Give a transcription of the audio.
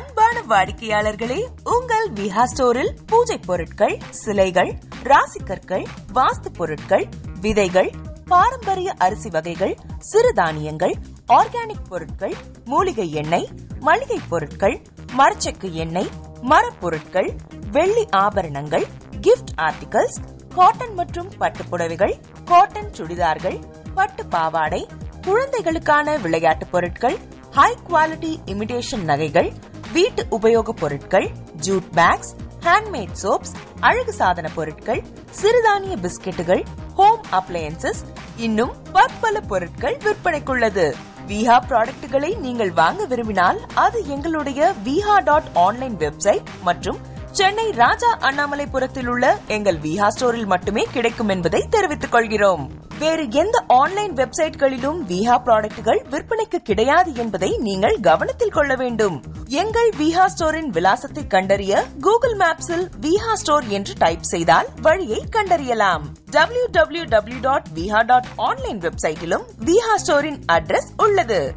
அன்பான வாடிக்கையாளர்களே, உங்கள் விஹா ஸ்டோரில் பூஜை பொருட்கள், சிலைகள், ராசிக்கற்கள், வாஸ்து பொருட்கள், விதைகள், பாரம்பரிய அரிசி வகைகள், சிறுதானியங்கள், ஆர்கானிக் பொருட்கள், மூலிகை எண்ணெய், மளிகை பொருட்கள், மரச்செக்கு எண்ணெய், மரப்பொருட்கள், வெள்ளி ஆபரணங்கள், கிஃப்ட் ஆர்டிகல்ஸ், காட்டன் மற்றும் பட்டு புடவைகள், காட்டன் சுடிதார்கள், பட்டு பாவாடை, குழந்தைகளுக்கான விளையாட்டு பொருட்கள், ஹை குவாலிட்டி இமிடேஷன் நகைகள், வீட்டு உபயோக பொருட்கள், ஜூட் பேக்ஸ், ஹேண்ட்மேட் சோப்ஸ், அழகு சாதன பொருட்கள், சிறுதானிய பிஸ்கெட்டுகள், ஹோம் அப்ளையன்சஸ், இன்னும் பற்பல பொருட்கள் விற்பனைக்குள்ளது. விஹா ப்ராடக்ட்களை நீங்கள் வாங்க விரும்பினால் அது எங்களுடைய viha.online வெப்சைட் மற்றும் சென்னை ராஜா அண்ணாமலைபுரத்தில் உள்ள எங்கள் விஹா ஸ்டோரில் மட்டுமே கிடைக்கும் என்பதை தெரிவித்துக் கொள்கிறோம். வேறு எந்த ஆன்லைன் வெப்சைட்களிலும் விஹா ப்ராடக்ட்கள் விற்பனைக்கு கிடையாது என்பதை நீங்கள் கவனத்தில் கொள்ள வேண்டும். எங்கள் விஹா ஸ்டோரின் விலாசத்தை கண்டறிய கூகுள் மேப்ஸில் விஹா ஸ்டோர் என்று டைப் செய்தால் வழியை கண்டறியலாம். www.viha.online வெப்சைட்டிலும் விஹா ஸ்டோரின் அட்ரஸ் உள்ளது.